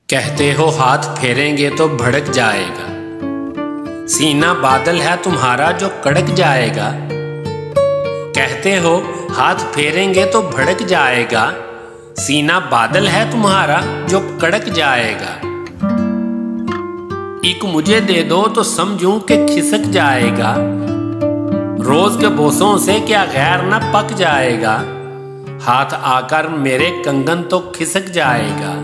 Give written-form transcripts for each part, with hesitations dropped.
कहते हो हाथ फेरेंगे तो भड़क जाएगा, सीना बादल है तुम्हारा जो कड़क जाएगा। कहते हो हाथ फेरेंगे तो भड़क जाएगा, सीना बादल है तुम्हारा जो कड़क जाएगा। एक मुझे दे दो तो समझूं कि खिसक जाएगा, रोज के बोसों से क्या गैर न पक जाएगा। हाथ आकर मेरे कंगन तो खिसक जाएगा,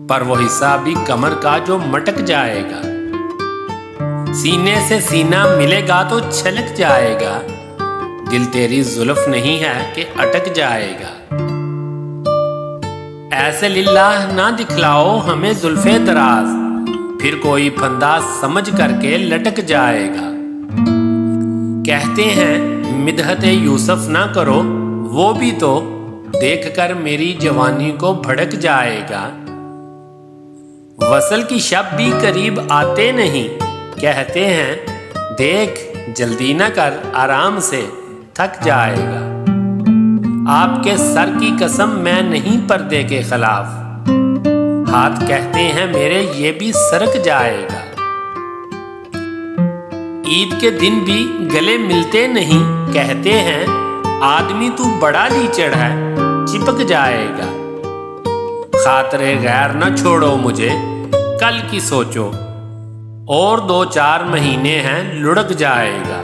पर वो हिस्सा भी कमर का जो मटक जाएगा। सीने से सीना मिलेगा तो छलक जाएगा, दिल तेरी जुल्फ नहीं है कि अटक जाएगा। ऐसे लिल्लाह ना दिखलाओ हमें जुल्फे दराज, फिर कोई फंदा समझ करके लटक जाएगा। कहते हैं मिदहते यूसुफ ना करो, वो भी तो देखकर मेरी जवानी को भड़क जाएगा। वसल की शब भी करीब आते नहीं, कहते हैं देख जल्दी न कर आराम से थक जाएगा। आपके सर की कसम मैं नहीं पर्दे के खिलाफ, हाथ कहते हैं मेरे ये भी सरक जाएगा। ईद के दिन भी गले मिलते नहीं, कहते हैं आदमी तू बड़ा लीचड़ है चिपक जाएगा। खातरे गैर न छोड़ो मुझे कल की सोचो, और 2-4 महीने हैं लुढ़क जाएगा।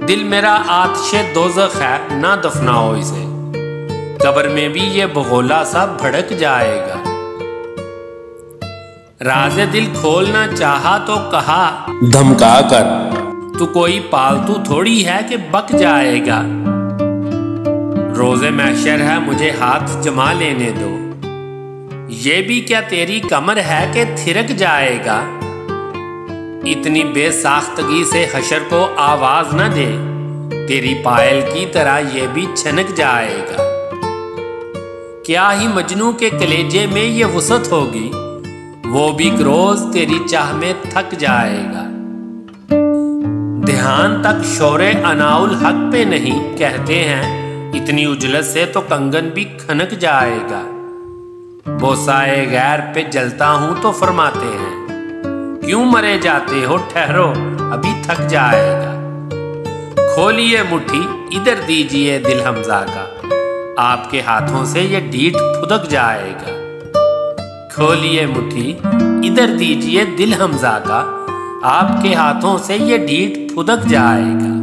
दिल मेरा आतिशे दोज़ख है ना दफनाओ इसे, कब्र में भी ये बगोला सा भड़क जाएगा। राज़े दिल खोलना चाहा तो कहा धमका कर, तू कोई पालतू थोड़ी है कि बक जाएगा। रोज़े महशर है मुझे हाथ जमा लेने दो, ये भी क्या तेरी कमर है कि थिरक जाएगा। इतनी बेसाख्तगी से हशर को आवाज न दे, तेरी पायल की तरह ये भी छनक जाएगा। क्या ही मजनू के कलेजे में ये वुसत होगी, वो भी रोज तेरी चाह में थक जाएगा। ध्यान तक शोरे अनाउल हक पे नहीं, कहते हैं इतनी उजलत से तो कंगन भी खनक जाएगा। बोसाए गैर पे जलता हूं तो फरमाते हैं क्यों मरे जाते हो, ठहरो अभी थक जाएगा। खोलिए मुट्ठी इधर दीजिए दिल हमजा का, आपके हाथों से ये ढीठ फुदक जाएगा। खोलिए मुट्ठी इधर दीजिए दिल हमजा का, आपके हाथों से ये ढीठ फुदक जाएगा।